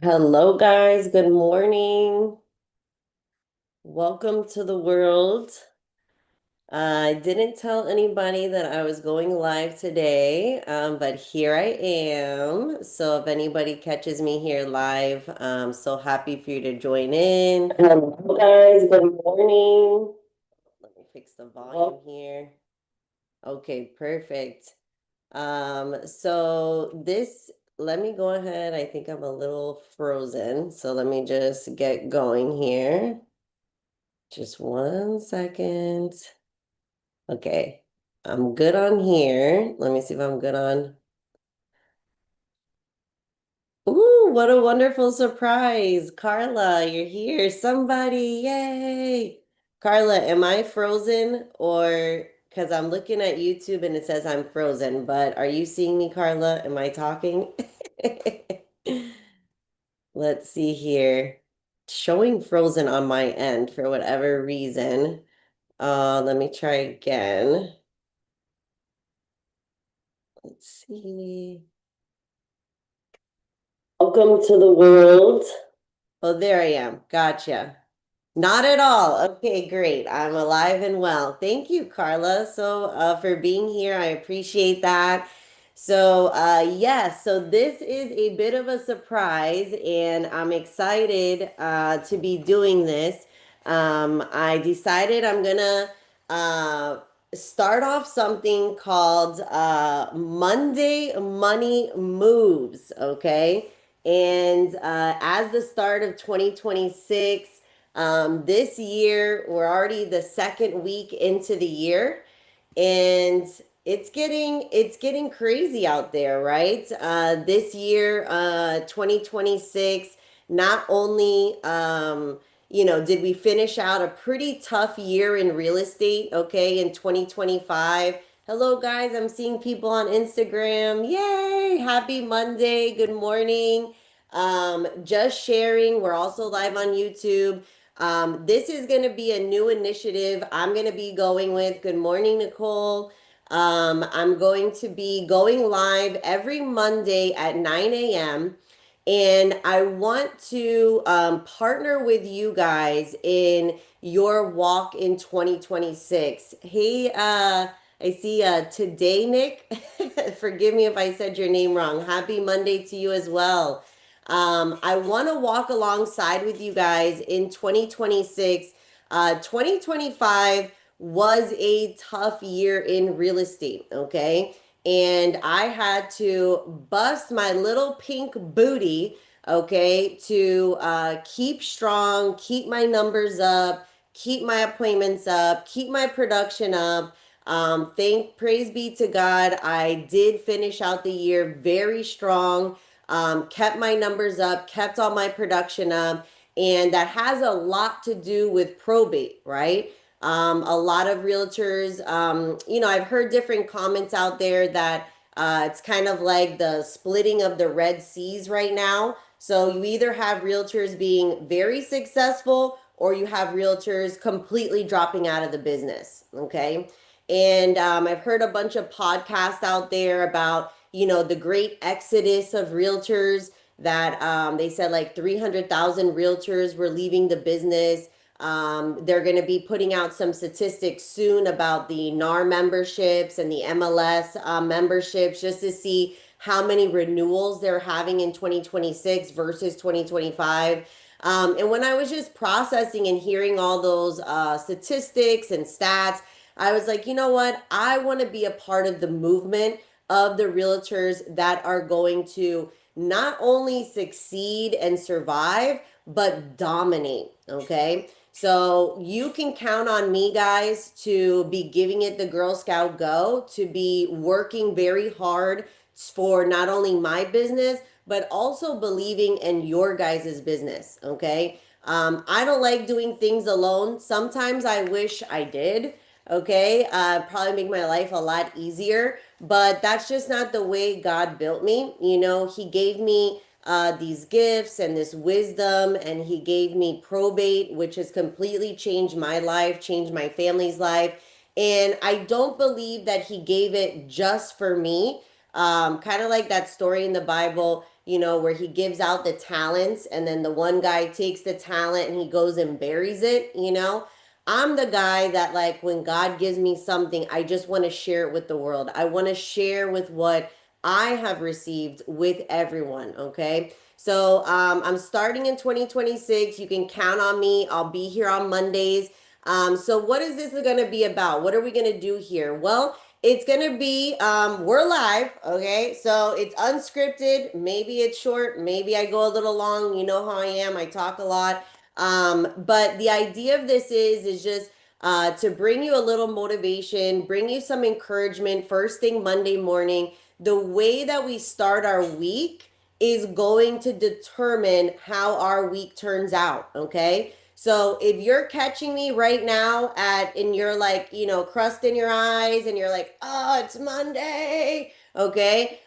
Hello, guys. Good morning. Welcome to the world. I didn't tell anybody that I was going live today, but here I am. So if anybody catches me here live, I'm so happy for you to join in. Hello, guys. Good morning. Let me fix the volume here. Okay, perfect. Let me go ahead. I think I'm a little frozen. So let me just get going here. Just 1 second. Okay. I'm good on here. Let me see if I'm good on. Ooh, what a wonderful surprise. Carla, you're here. Somebody, yay. Carla, am I frozen or because I'm looking at YouTube and it says I'm frozen, but are you seeing me, Carla? Am I talking? Let's see here. Showing frozen on my end for whatever reason. Let me try again. Let's see. Welcome to the world. Oh, there I am. Gotcha. Not at all. Okay, great. I'm alive and well. Thank you, Carla. For being here, I appreciate that. So this is a bit of a surprise, and I'm excited to be doing this. I decided I'm gonna uh, start off something called Monday Money Moves, okay? And as the start of 2026, this year, we're already the second week into the year, and it's getting crazy out there, right? This year, 2026, not only did we finish out a pretty tough year in real estate, okay, in 2025. Hello, guys. I'm seeing people on Instagram. Yay! Happy Monday. Good morning. Just sharing. We're also live on YouTube. This is going to be a new initiative I'm going to be going with. Good morning, Nicole. I'm going to be going live every Monday at 9 a.m. And I want to partner with you guys in your walk in 2026. Hey, I see today, Nick. Forgive me if I said your name wrong. Happy Monday to you as well. I want to walk alongside with you guys in 2026. 2025 was a tough year in real estate, okay? And I had to bust my little pink booty, okay, to keep strong, keep my numbers up, keep my appointments up, keep my production up. Praise be to God, I did finish out the year very strong, kept my numbers up, kept all my production up, and that has a lot to do with probate, right? A lot of realtors, I've heard different comments out there that it's kind of like the splitting of the Red Seas right now. So you either have realtors being very successful or you have realtors completely dropping out of the business. Okay. And I've heard a bunch of podcasts out there about, the great exodus of realtors that they said like 300,000 realtors were leaving the business. They're going to be putting out some statistics soon about the NAR memberships and the MLS memberships just to see how many renewals they're having in 2026 versus 2025. And when I was just processing and hearing all those statistics and stats, I was like, you know what? I want to be a part of the movement of the realtors that are going to not only succeed and survive, but dominate. Okay. So you can count on me, guys, to be giving it the Girl Scout go, to be working very hard for not only my business, but also believing in your guys' business. Okay. I don't like doing things alone. Sometimes I wish I did. Okay. Probably make my life a lot easier, but that's just not the way God built me. He gave me these gifts and this wisdom, and he gave me probate, which has completely changed my life, changed my family's life. And I don't believe that he gave it just for me. Kind of like that story in the Bible, where he gives out the talents and then the one guy takes the talent and he goes and buries it. I'm the guy that, like, when God gives me something, I just want to share it with the world. I want to share with what I have received with everyone. Okay. So I'm starting in 2026. You can count on me. I'll be here on Mondays. So what is this going to be about? What are we going to do here? Well, it's going to be, we're live. Okay. So it's unscripted. Maybe it's short. Maybe I go a little long. You know how I am. I talk a lot. But the idea of this is just to bring you a little motivation, bring you some encouragement first thing Monday morning. The way that we start our week is going to determine how our week turns out. Okay. So if you're catching me right now and you're like, crust in your eyes and you're like, oh, it's Monday. Okay.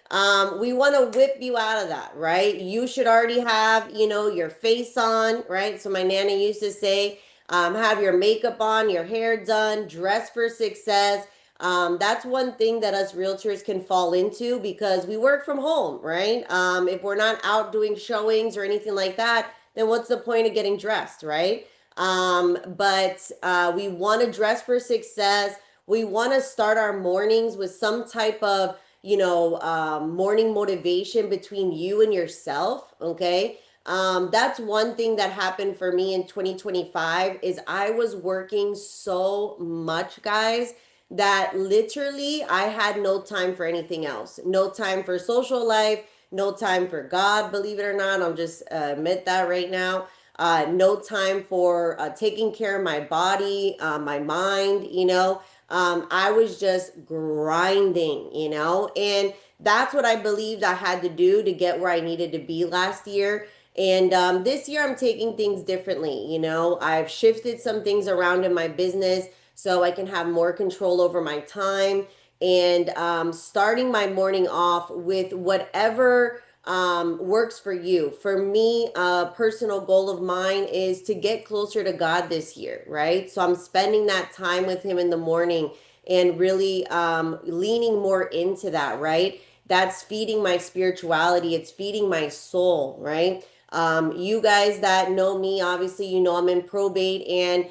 We want to whip you out of that, right? You should already have, your face on, right? So my nana used to say, have your makeup on, your hair done, dress for success. That's one thing that us realtors can fall into because we work from home, right? If we're not out doing showings or anything like that, then what's the point of getting dressed, right? But we want to dress for success. We want to start our mornings with some type of, morning motivation between you and yourself. Okay. That's one thing that happened for me in 2025 is I was working so much, guys, that literally I had no time for anything else. No time for social life, no time for God, believe it or not. I'll just admit that right now. No time for taking care of my body, my mind. I was just grinding. And that's what I believed I had to do to get where I needed to be last year. And this year I'm taking things differently. I've shifted some things around in my business so I can have more control over my time and starting my morning off with whatever works for you. For me, a personal goal of mine is to get closer to God this year, right? So I'm spending that time with Him in the morning and really leaning more into that, right? That's feeding my spirituality, it's feeding my soul, right? You guys that know me, obviously, I'm in probate, and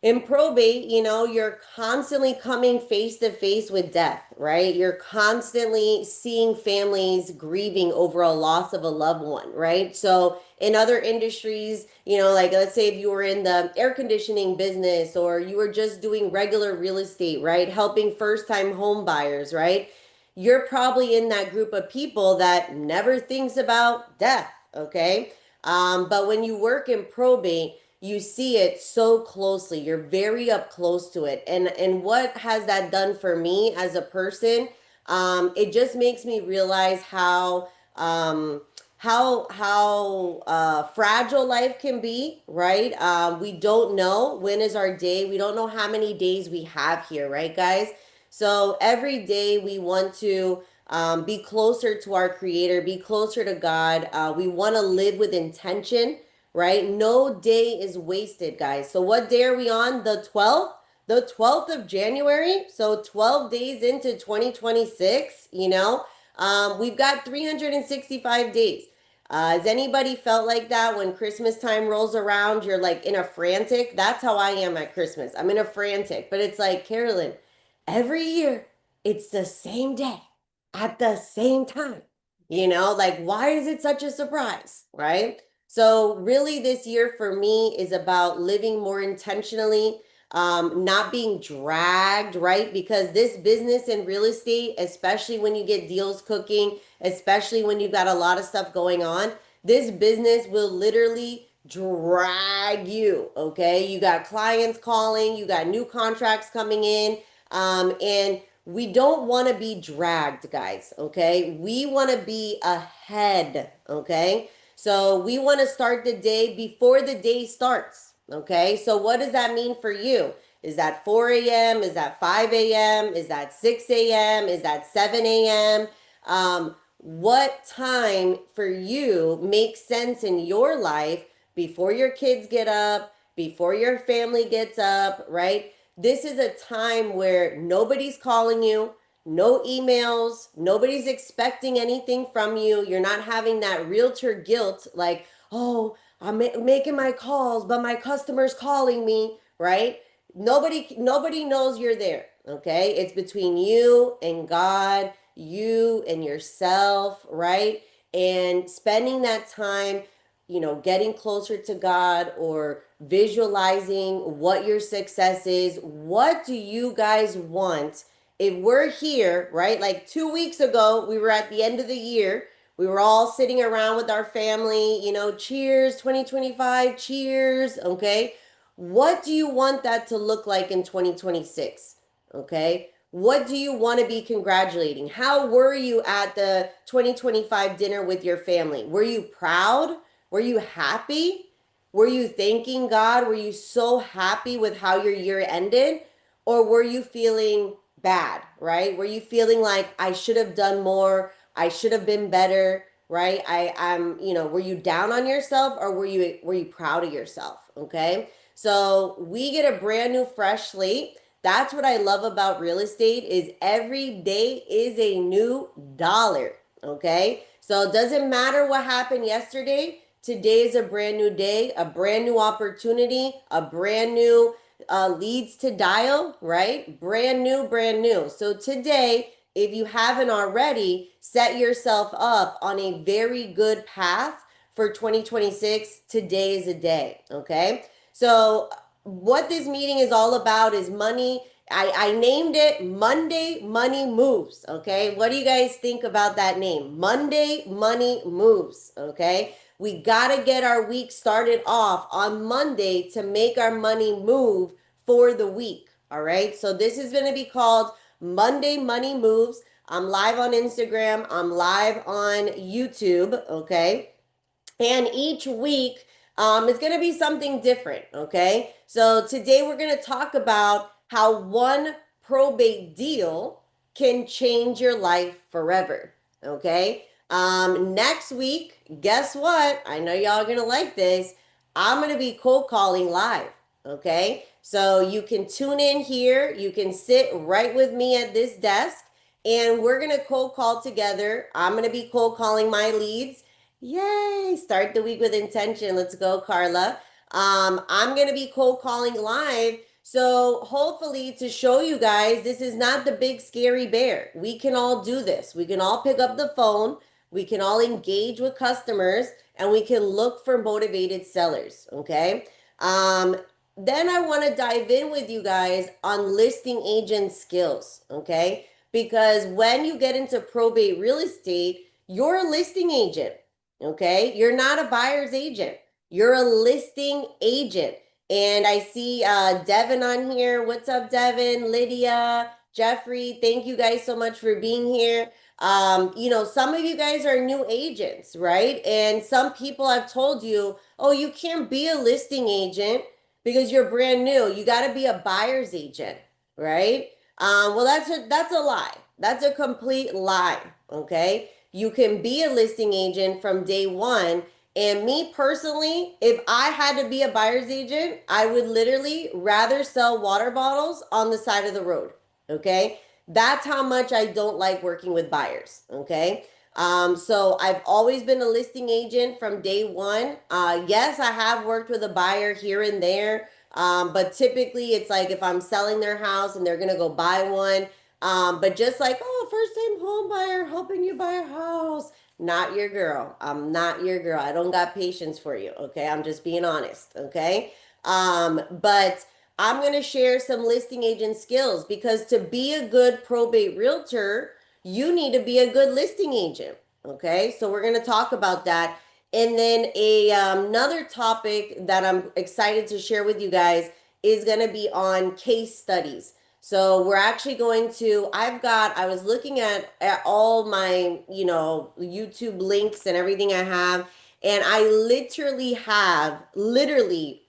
in probate, you're constantly coming face to face with death, right? You're constantly seeing families grieving over a loss of a loved one, right? So in other industries, like let's say if you were in the air conditioning business or you were just doing regular real estate, right? Helping first time home buyers, right? You're probably in that group of people that never thinks about death, okay? But when you work in probate, you see it so closely. You're very up close to it. And what has that done for me as a person? It just makes me realize how fragile life can be, right? We don't know when is our day. We don't know how many days we have here, right, guys? So every day we want to be closer to our creator, be closer to God. We want to live with intention, right? No day is wasted, guys. So what day are we on? The 12th? The 12th of January. So 12 days into 2026, we've got 365 days. Has anybody felt like that when Christmas time rolls around? You're like in a frantic. That's how I am at Christmas. I'm in a frantic, but it's like, Carolyn, every year it's the same day at the same time. Like, why is it such a surprise, right? So, really, this year for me is about living more intentionally, not being dragged, right? Because this business and real estate, especially when you get deals cooking, especially when you've got a lot of stuff going on, this business will literally drag you, okay? You got clients calling, you got new contracts coming in, and we don't want to be dragged, guys, okay? We want to be ahead, okay? So we want to start the day before the day starts, okay? So what does that mean for you? Is that 4 a.m.? Is that 5 a.m.? Is that 6 a.m.? Is that 7 a.m.? What time for you makes sense in your life before your kids get up, before your family gets up, right? This is a time where nobody's calling you, no emails, nobody's expecting anything from you. You're not having that realtor guilt like, oh, I'm making my calls, but my customer's calling me, right? Nobody knows you're there, okay? It's between you and God, you and yourself, right? And spending that time, getting closer to God or visualizing what your success is. What do you guys want? If we're here, right? Like 2 weeks ago, we were at the end of the year. We were all sitting around with our family, cheers, 2025, cheers, okay? What do you want that to look like in 2026? Okay? What do you want to be congratulating? How were you at the 2025 dinner with your family? Were you proud? Were you happy? Were you thanking God? Were you so happy with how your year ended? Or were you feeling bad, right? Were you feeling like I should have done more? I should have been better, right? Were you down on yourself or were you proud of yourself? Okay? So we get a brand new fresh slate. That's what I love about real estate is every day is a new dollar. Okay. So it doesn't matter what happened yesterday. Today is a brand new day, a brand new opportunity, a brand new leads to dial, right? Brand new, brand new. So today, if you haven't already, set yourself up on a very good path for 2026. Today is a day. Okay. So, what this meeting is all about is money. I named it Monday Money Moves. Okay. What do you guys think about that name? Monday Money Moves. Okay. We got to get our week started off on Monday to make our money move for the week. All right. So, this is going to be called Monday Money Moves. I'm live on Instagram, I'm live on YouTube. Okay. And each week, it's going to be something different. Okay. So today we're going to talk about how one probate deal can change your life forever. Okay. Next week, guess what? I know y'all are going to like this. I'm going to be cold calling live. Okay. So you can tune in here. You can sit right with me at this desk and we're going to cold call together. I'm going to be cold calling my leads. Yay! Start the week with intention. Let's go, Carla. I'm going to be cold calling live. So hopefully to show you guys, this is not the big scary bear. We can all do this. We can all pick up the phone. We can all engage with customers and we can look for motivated sellers. Okay. Then I want to dive in with you guys on listing agent skills. Okay. Because when you get into probate real estate, you're a listing agent. Okay. You're not a buyer's agent. You're a listing agent. And I see Devin on here. What's up, Devin? Lydia, Jeffrey, thank you guys so much for being here. Some of you guys are new agents, right? And some people have told you, oh, you can't be a listing agent because you're brand new. You got to be a buyer's agent, right? Well, that's a lie. That's a complete lie. Okay. You can be a listing agent from day one. And me personally, if I had to be a buyer's agent, I would literally rather sell water bottles on the side of the road. Okay. That's how much I don't like working with buyers. Okay. So I've always been a listing agent from day one. Yes, I have worked with a buyer here and there. But typically it's like if I'm selling their house and they're going to go buy one. But just like, oh, first time home buyer helping you buy a house. Not your girl. I'm not your girl. I don't got patience for you. Okay. I'm just being honest. Okay. But I'm going to share some listing agent skills because to be a good probate realtor, you need to be a good listing agent. Okay. So we're going to talk about that. And then another topic that I'm excited to share with you guys is going to be on case studies. So we're actually going to, I was looking at all my, YouTube links and everything I have, and I literally have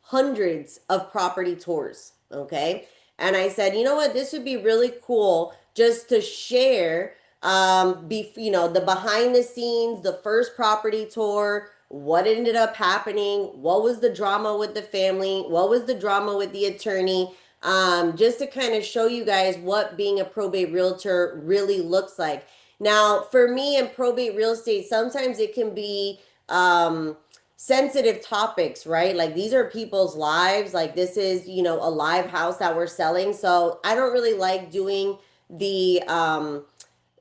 hundreds of property tours. Okay. And I said, you know what, this would be really cool just to share, the behind the scenes, the first property tour, what ended up happening, what was the drama with the family, what was the drama with the attorney, just to kind of show you guys what being a probate realtor really looks like. Now, for me in probate real estate, sometimes it can be sensitive topics, right? Like these are people's lives. Like this is, a live house that we're selling. So I don't really like doing the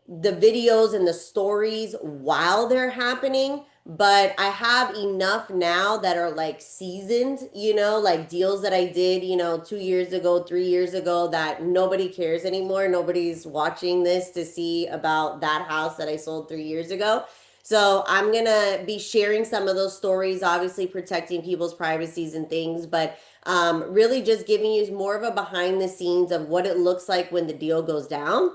videos and the stories while they're happening, but I have enough now that are like seasoned, like deals that I did, 2 years ago, 3 years ago, that nobody cares anymore. Nobody's watching this to see about that house that I sold 3 years ago. So I'm gonna be sharing some of those stories, obviously protecting people's privacies and things, but really just giving you more of a behind the scenes of what it looks like when the deal goes down.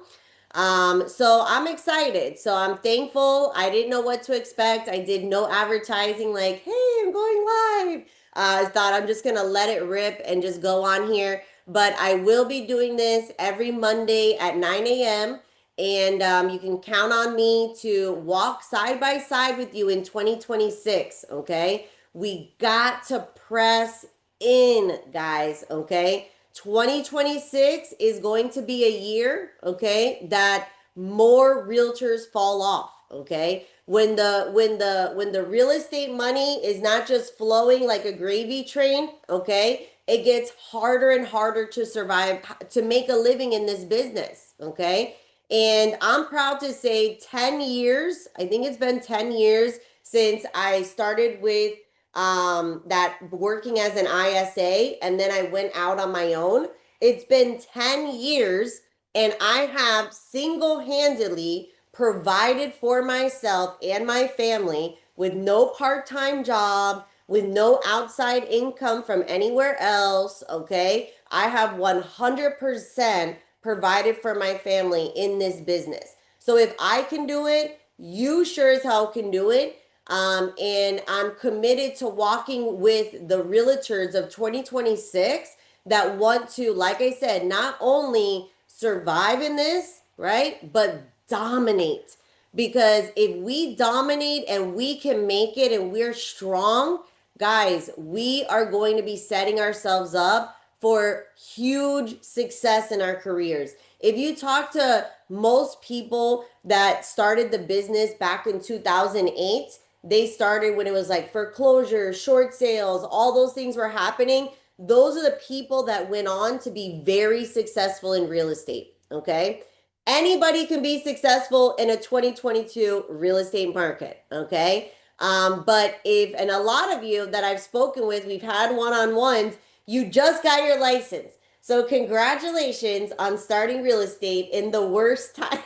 So I'm excited. So I'm thankful. I didn't know what to expect. I did no advertising like, hey, I'm going live. I thought I'm just gonna let it rip and just go on here. But I will be doing this every Monday at 9 a.m. And you can count on me to walk side by side with you in 2026. Okay. We got to press in, guys. Okay. 2026 is going to be a year, okay, that more realtors fall off, okay? When the real estate money is not just flowing like a gravy train, okay? It gets harder and harder to survive, to make a living in this business, okay? And I'm proud to say 10 years, I think it's been 10 years since I started with that working as an ISA, and then I went out on my own. It's been 10 years and I have single-handedly provided for myself and my family with no part-time job, with no outside income from anywhere else, okay? I have 100% provided for my family in this business. So if I can do it, you sure as hell can do it. And I'm committed to walking with the realtors of 2026 that want to, like I said, not only survive in this, right, but dominate. Because if we dominate and we can make it and we're strong, guys, we are going to be setting ourselves up for huge success in our careers. If you talk to most people that started the business back in 2008, they started when it was like foreclosures, short sales, all those things were happening. Those are the people that went on to be very successful in real estate. Okay. Anybody can be successful in a 2022 real estate market. Okay. But and a lot of you that I've spoken with, we've had one-on-ones, you just got your license. So congratulations on starting real estate in the worst time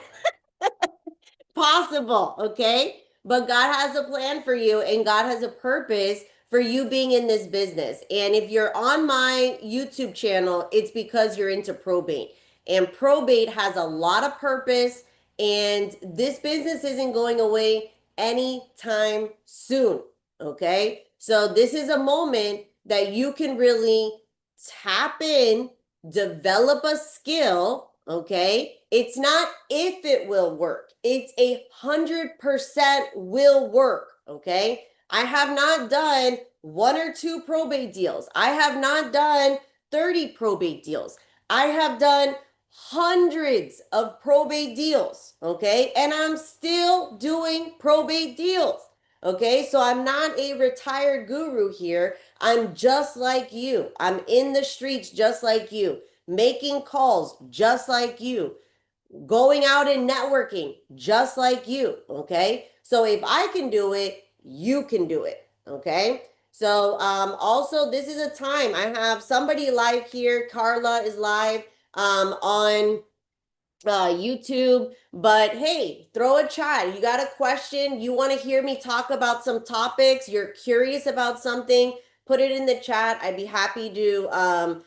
possible, okay? But God has a plan for you and God has a purpose for you being in this business. And if you're on my YouTube channel, it's because you're into probate. And probate has a lot of purpose, and this business isn't going away anytime soon, okay? So this is a moment that you can really tap in, develop a skill, okay? It's not if it will work, it's 100% will work, okay? I have not done one or two probate deals. I have not done 30 probate deals. I have done hundreds of probate deals, okay? And I'm still doing probate deals, okay? So I'm not a retired guru here. I'm just like you. I'm in the streets just like you, making calls just like you, going out and networking just like you, okay? So if I can do it, you can do it, okay? So also this is a time I have somebody live here. Carla is live on YouTube. But hey, throw a chat. You got a question, you want to hear me talk about some topics, you're curious about something, put it in the chat. I'd be happy to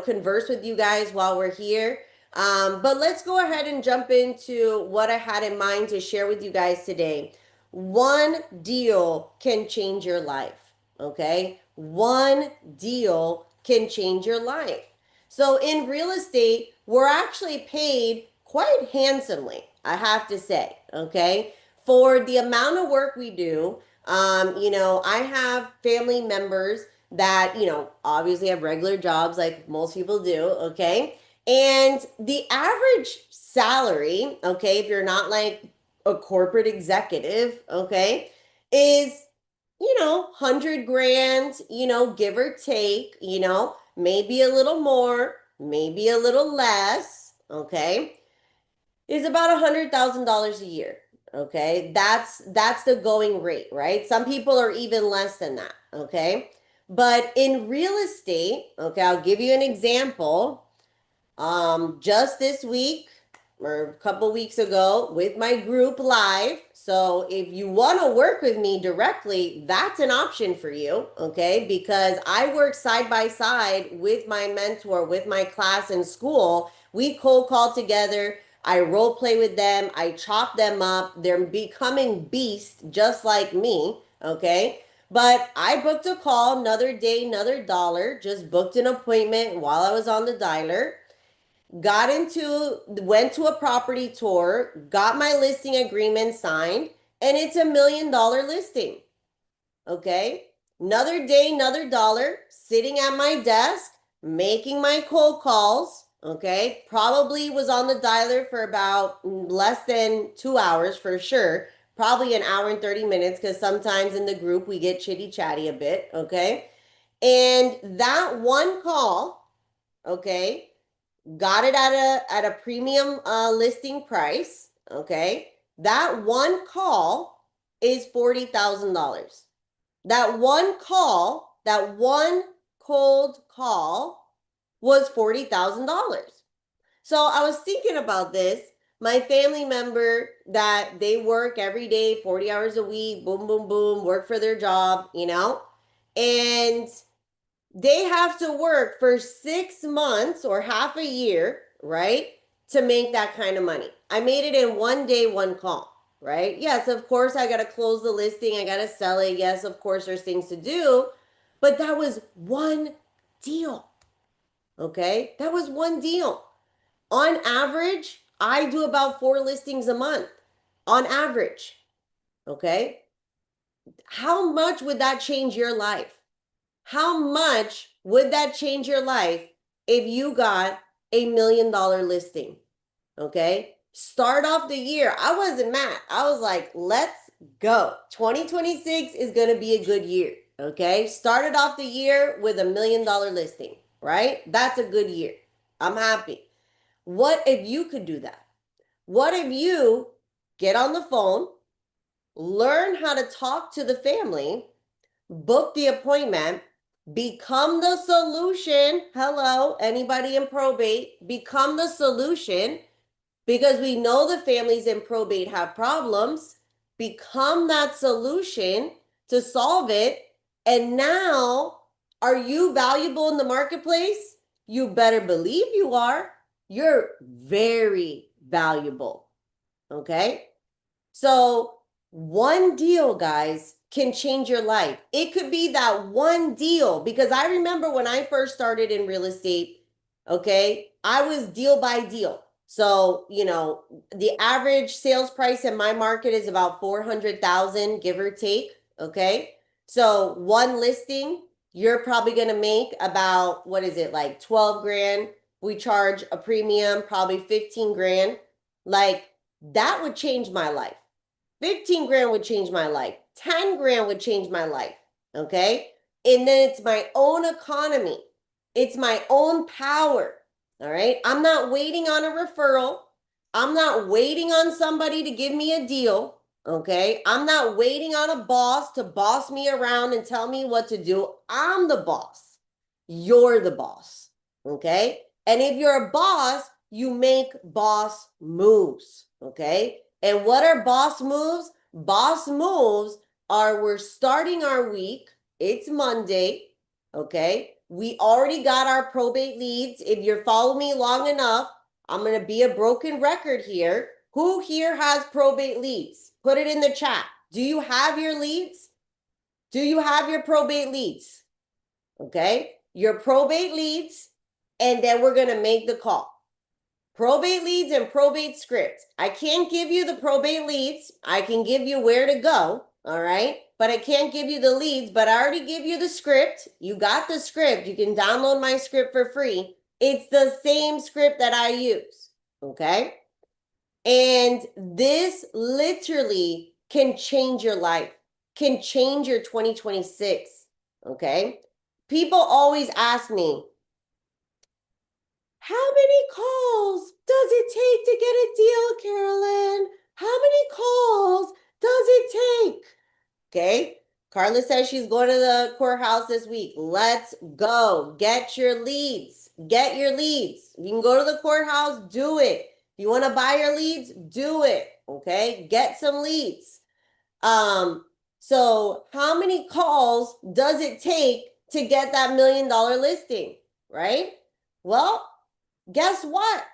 converse with you guys while we're here. But let's go ahead and jump into what I had in mind to share with you guys today. One deal can change your life, okay? One deal can change your life. So in real estate, we're actually paid quite handsomely, I have to say, okay? For the amount of work we do, I have family members that, obviously have regular jobs like most people do, okay? And the average salary, okay, if you're not like a corporate executive, okay, is 100 grand, give or take, maybe a little more, maybe a little less, okay, is about $100,000 a year. Okay, that's the going rate, right? Some people are even less than that. Okay, but in real estate, okay, I'll give you an example. Just this week or a couple weeks ago with my group live. So if you want to work with me directly, that's an option for you, okay? Because I work side by side with my mentor, with my class in school. We cold call together. I role play with them. I chop them up. They're becoming beasts just like me, okay? But I booked a call, another day, another dollar, just booked an appointment while I was on the dialer, went to a property tour, got my listing agreement signed, and it's $1 million listing. Okay. Another day, another dollar, sitting at my desk, making my cold calls. Okay. Probably was on the dialer for about less than 2 hours for sure. Probably an hour and 30 minutes because sometimes in the group we get chitty chatty a bit. Okay. And that one call, okay, got it at a premium listing price. Okay, that one call is $40,000. That one call, that one cold call was $40,000. So I was thinking about this. My family member that they work every day, 40 hours a week, boom, boom, boom, work for their job, and they have to work for 6 months or half a year, right? To make that kind of money. I made it in one day, one call, right? Yes, of course, I got to close the listing. I got to sell it. Yes, of course, there's things to do. But that was one deal, okay? That was one deal. On average, I do about 4 listings a month on average, okay? How much would that change your life? How much would that change your life if you got $1 million listing? Okay. Start off the year. I wasn't mad. I was like, let's go. 2026 is going to be a good year. Okay. Started off the year with $1 million listing, right? That's a good year. I'm happy. What if you could do that? What if you get on the phone, learn how to talk to the family, book the appointment, become the solution. Hello, anybody in probate, become the solution because we know the families in probate have problems. Become that solution to solve it. And now, are you valuable in the marketplace? You better believe you are. You're very valuable. Okay. So one deal, guys, can change your life. It could be that one deal because I remember when I first started in real estate, okay, I was deal by deal. So, the average sales price in my market is about 400,000, give or take, okay? So, one listing, you're probably going to make about, what is it, like 12 grand. We charge a premium, probably 15 grand. Like, that would change my life. 15 grand would change my life. 10 grand would change my life. Okay. And then it's my own economy. It's my own power. All right. I'm not waiting on a referral. I'm not waiting on somebody to give me a deal. Okay. I'm not waiting on a boss to boss me around and tell me what to do. I'm the boss. You're the boss. Okay. And if you're a boss, you make boss moves. Okay. And what are boss moves? Boss moves are we're starting our week. It's Monday. Okay. We already got our probate leads. If you're following me long enough, I'm going to be a broken record here. Who here has probate leads? Put it in the chat. Do you have your leads? Do you have your probate leads? Okay. Your probate leads. And then we're going to make the call. Probate leads and probate scripts. I can't give you the probate leads. I can give you where to go. All right. But I can't give you the leads, but I already give you the script. You got the script. You can download my script for free. It's the same script that I use. Okay. And this literally can change your life, can change your 2026. Okay. People always ask me, how many calls does it take to get a deal, Carolyn? How many calls does it take? Okay. Carla says she's going to the courthouse this week. Let's go. Get your leads. Get your leads. If you can go to the courthouse, do it. If you want to buy your leads, do it. Okay. Get some leads. So how many calls does it take to get that $1 million listing? Right? Well, guess what?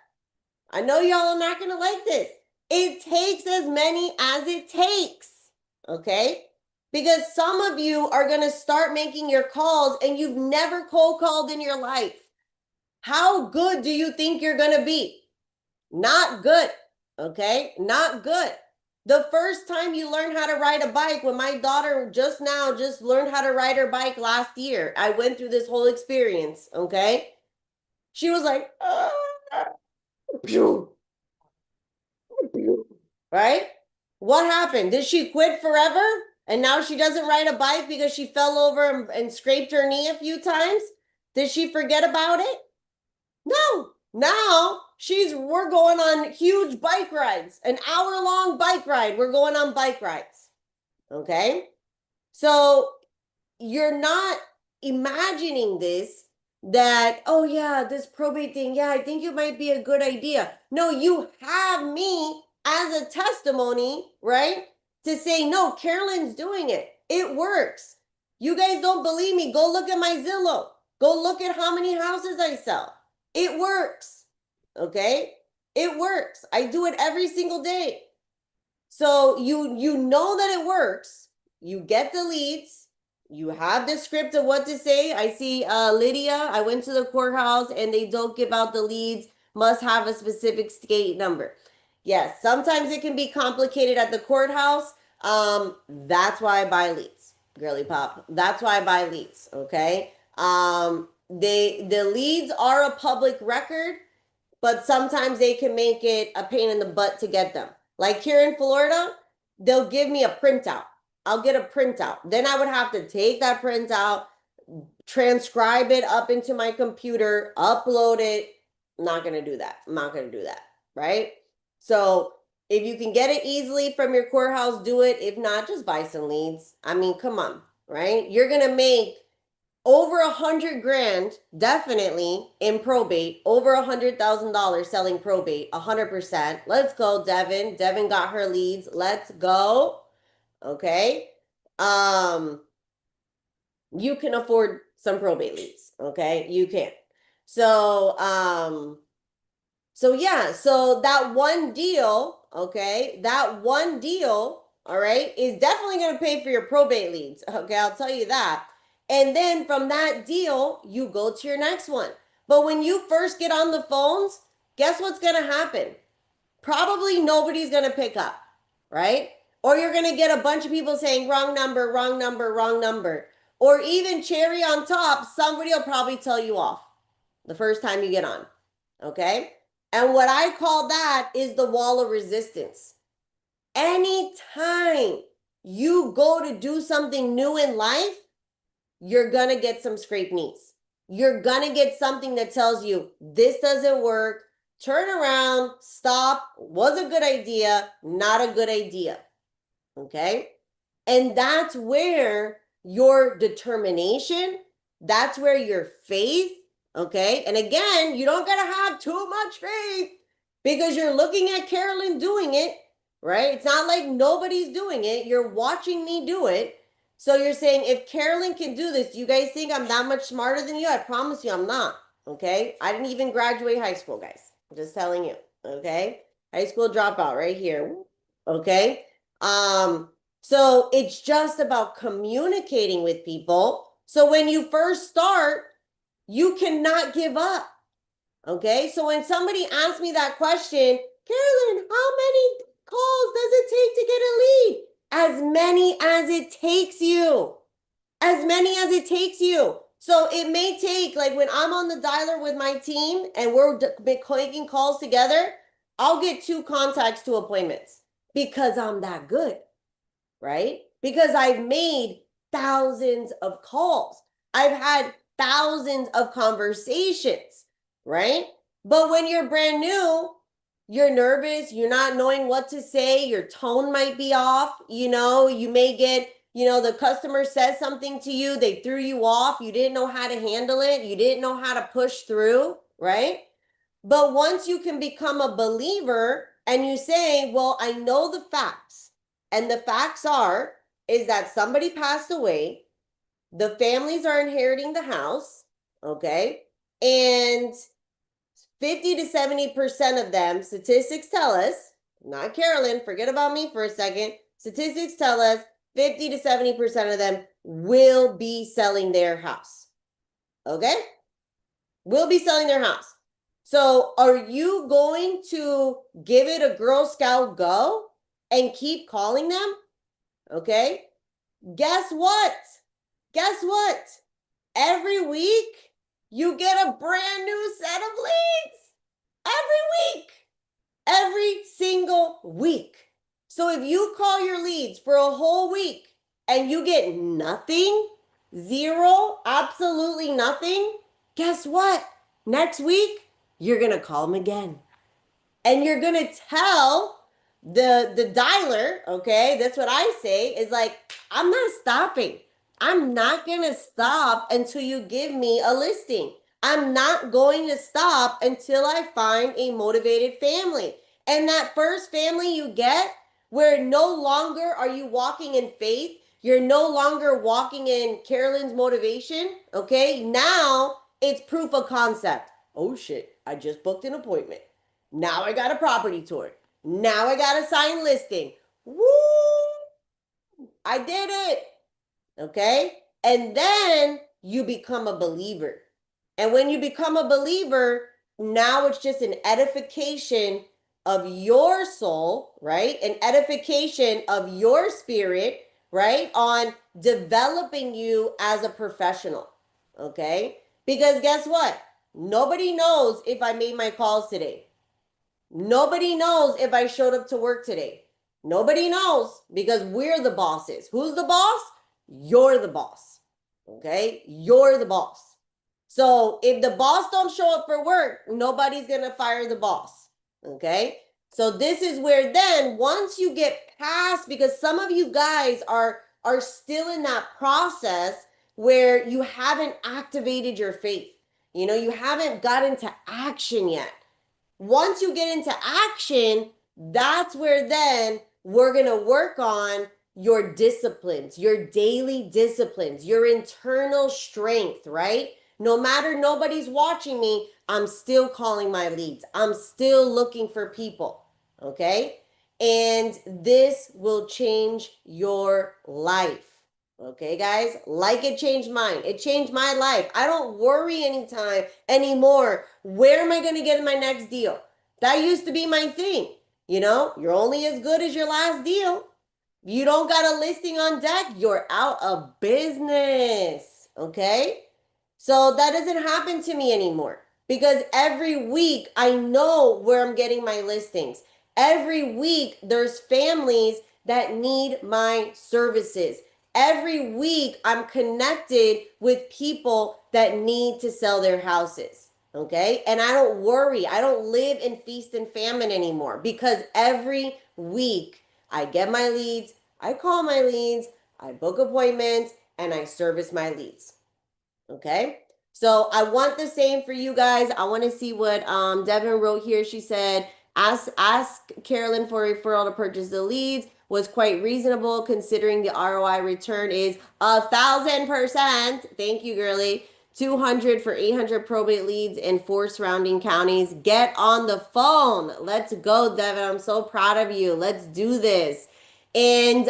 I know y'all are not going to like this. It takes as many as it takes. Okay. Because some of you are going to start making your calls and you've never cold called in your life. How good do you think you're going to be? Not good. Okay. Not good. The first time you learn how to ride a bike, when my daughter just learned how to ride her bike last year, I went through this whole experience. Okay. She was like, right? What happened? Did she quit forever? And now she doesn't ride a bike because she fell over and scraped her knee a few times? Did she forget about it? No. Now we're going on huge bike rides, an hour-long bike ride. We're going on bike rides. Okay? So you're not imagining this that, oh yeah, this probate thing, yeah, I think it might be a good idea. No, you have me as a testimony, right? To say, no, Carolyn's doing it. It works. You guys don't believe me? Go look at my Zillow. Go look at how many houses I sell. It works. Okay? It works. I do it every single day. So you know that it works. You get the leads. You have the script of what to say. I see Lydia, I went to the courthouse and they don't give out the leads, must have a specific state number. Yes, sometimes it can be complicated at the courthouse. That's why I buy leads, girly pop. That's why I buy leads, okay? The leads are a public record, but sometimes they can make it a pain in the butt to get them. Like here in Florida, they'll give me a printout. I'll get a printout. Then I would have to take that printout, transcribe it up into my computer, upload it. I'm not going to do that. I'm not going to do that. Right? So if you can get it easily from your courthouse, do it. If not, just buy some leads. I mean, come on. Right? You're going to make over 100 grand, definitely in probate, over $100,000 selling probate, 100%. Let's go, Devin. Devin got her leads. Let's go. Okay. You can afford some probate leads. Okay. You can. So yeah, so that one deal, okay, that one deal, all right, is definitely going to pay for your probate leads. Okay. I'll tell you that. And then from that deal, you go to your next one. But when you first get on the phones, guess what's going to happen? Probably nobody's going to pick up, right? Or you're going to get a bunch of people saying wrong number, wrong number, wrong number. Or even cherry on top, somebody will probably tell you off the first time you get on, okay? And what I call that is the wall of resistance. Anytime you go to do something new in life, you're going to get some scraped knees. You're going to get something that tells you this doesn't work. Turn around, stop, was a good idea, not a good idea. Okay? And that's where your determination, that's where your faith, okay? And again, you don't got to have too much faith because you're looking at Carolyn doing it, right? It's not like nobody's doing it. You're watching me do it. So you're saying, if Carolyn can do this, do you guys think I'm that much smarter than you? I promise you I'm not, okay? I didn't even graduate high school, guys. I'm just telling you, okay? High school dropout right here, okay? So it's just about communicating with people. So when you first start, you cannot give up, okay? So when somebody asks me that question, Carolyn, how many calls does it take to get a lead? As many as it takes you. As many as it takes you. So it may take, like when I'm on the dialer with my team and we're making calls together, I'll get 2 contacts to appointments because I'm that good, right? Because I've made thousands of calls. I've had thousands of conversations, right? But when you're brand new, you're nervous, you're not knowing what to say, your tone might be off, you may get, the customer says something to you, they threw you off, you didn't know how to handle it, you didn't know how to push through, right? But once you can become a believer and you say, well, I know the facts, and the facts is that somebody passed away, the families are inheriting the house, okay? And 50 to 70% of them, statistics tell us, not Carolyn, forget about me for a second, statistics tell us 50 to 70% of them will be selling their house, okay? Will be selling their house. So are you going to give it a Girl Scout go and keep calling them? Okay. Guess what? Guess what? Every week you get a brand new set of leads. Every week. Every single week. So if you call your leads for a whole week and you get nothing, zero, absolutely nothing, guess what? Next week, you're going to call them again. And you're going to tell the dialer, okay, that's what I say, is like, I'm not stopping. I'm not going to stop until you give me a listing. I'm not going to stop until I find a motivated family. And that first family you get, where no longer are you walking in faith, you're no longer walking in Carolyn's motivation, okay? Now it's proof of concept. Oh shit, I just booked an appointment. Now I got a property tour. Now I got a signed listing. Woo! I did it. Okay? And then you become a believer. And when you become a believer, now it's just an edification of your soul, right? An edification of your spirit, right? On developing you as a professional. Okay? Because guess what? Nobody knows if I made my calls today. Nobody knows if I showed up to work today. Nobody knows because we're the bosses. Who's the boss? You're the boss. Okay? You're the boss. So if the boss don't show up for work, nobody's going to fire the boss. Okay? So this is where then once you get past, because some of you guys are still in that process where you haven't activated your faith. You haven't gotten to action yet. Once you get into action, that's where then we're going to work on your disciplines, your daily disciplines, your internal strength, right? No matter nobody's watching me, I'm still calling my leads. I'm still looking for people, okay? And this will change your life. Okay, guys, like it changed mine. It changed my life. I don't worry anytime anymore. Where am I going to get my next deal? That used to be my thing. You're only as good as your last deal. You don't got a listing on deck, you're out of business. Okay? So that doesn't happen to me anymore because every week I know where I'm getting my listings. Every week there's families that need my services. Every week I'm connected with people that need to sell their houses. Okay? And I don't worry. I don't live in feast and famine anymore because every week I get my leads, I call my leads, I book appointments, and I service my leads. Okay? So I want the same for you guys. I want to see what Devin wrote here. She said, ask Carolyn for a referral to purchase the leads was quite reasonable considering the ROI return is 1,000%. Thank you, girly. 200 for 800 probate leads in 4 surrounding counties. Get on the phone. Let's go, Devin. I'm so proud of you. Let's do this. And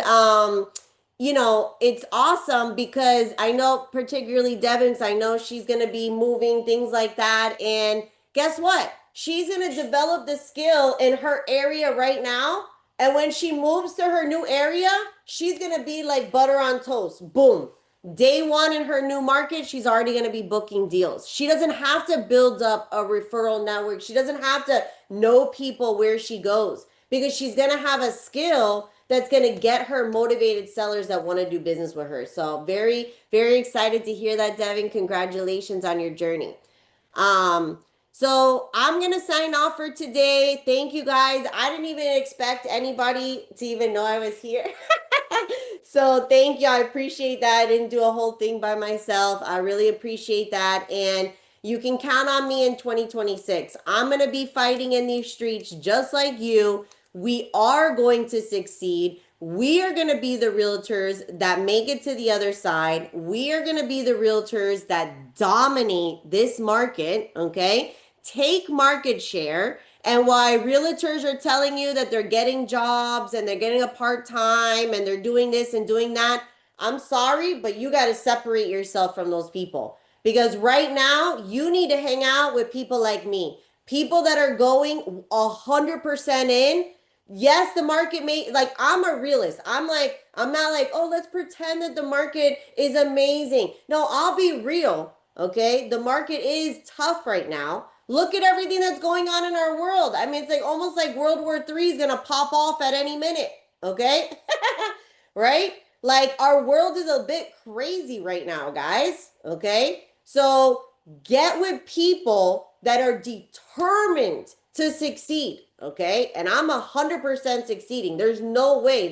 it's awesome because I know particularly Devin, I know she's going to be moving, things like that. And guess what? She's going to develop the skill in her area right now And when she moves to her new area, she's going to be like butter on toast. Boom. Day one in her new market, she's already going to be booking deals. She doesn't have to build up a referral network. She doesn't have to know people where she goes because she's going to have a skill that's going to get her motivated sellers that want to do business with her. So very, very excited to hear that, Devin. Congratulations on your journey. So I'm gonna sign off for today. Thank you guys. I didn't even expect anybody to even know I was here. So thank you. I appreciate that. I didn't do a whole thing by myself. I really appreciate that. And you can count on me in 2026. I'm gonna be fighting in these streets just like you. We are going to succeed. We are going to be the realtors that make it to the other side. We are going to be the realtors that dominate this market, okay? Take market share. And why realtors are telling you that they're getting jobs and they're getting a part-time and they're doing this and doing that, I'm sorry, but you got to separate yourself from those people. Because right now, you need to hang out with people like me. People that are going 100% in. Yes, the market may, like, I'm a realist. I'm not like, oh, let's pretend that the market is amazing. No, I'll be real, okay? The market is tough right now. Look at everything that's going on in our world. I mean, it's like almost like World War III is going to pop off at any minute, okay? Right? Like, our world is a bit crazy right now, guys, okay? So get with people that are determined to succeed, okay? And I'm 100% succeeding. There's no way.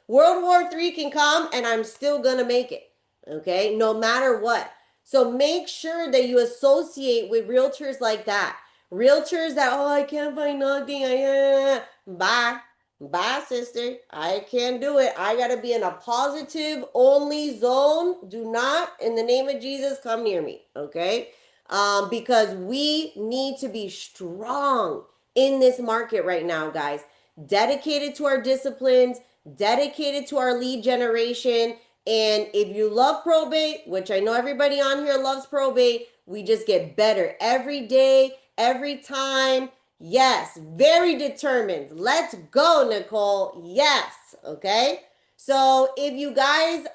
World War III can come and I'm still gonna make it, okay? No matter what. So make sure that you associate with realtors like that. Realtors that, oh, I can't find nothing. Bye. Bye, sister. I can't do it. I got to be in a positive only zone. Do not, in the name of Jesus, come near me, okay? Because we need to be strong in this market right now, guys. Dedicated to our disciplines, dedicated to our lead generation. And if you love probate, which I know everybody on here loves probate, we just get better every day, every time. Yes, very determined. Let's go, Nicole. Yes, okay? So if you guys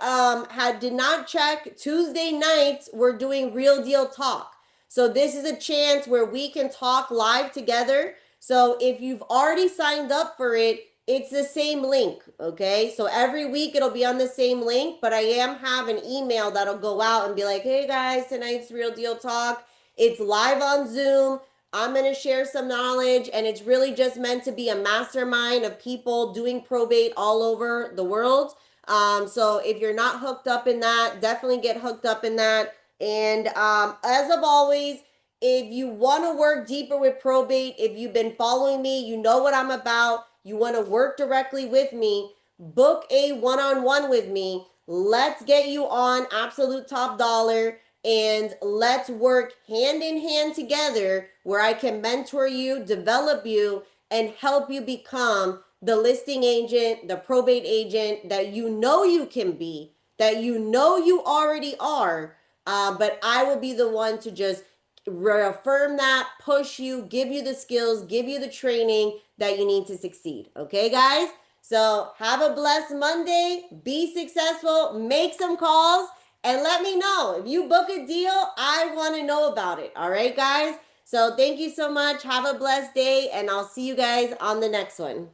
did not check, Tuesday nights, we're doing Real Deal Talk. So this is a chance where we can talk live together. So if you've already signed up for it, it's the same link, okay? So every week it'll be on the same link, but I am have an email that'll go out and be like, hey guys, tonight's Real Deal Talk. It's live on Zoom. I'm going to share some knowledge, and it's really just meant to be a mastermind of people doing probate all over the world. So if you're not hooked up in that, definitely get hooked up in that. And as of always, if you want to work deeper with probate, if you've been following me, you know what I'm about, you want to work directly with me, book a one-on-one with me. Let's get you on absolute top dollar and let's work hand in hand together where I can mentor you, develop you, and help you become the listing agent, the probate agent that you know you can be, that you know you already are. But I will be the one to just reaffirm that, push you, give you the skills, give you the training that you need to succeed. Okay, guys? So have a blessed Monday. Be successful. Make some calls. And let me know. If you book a deal, I want to know about it. All right, guys? So thank you so much. Have a blessed day. And I'll see you guys on the next one.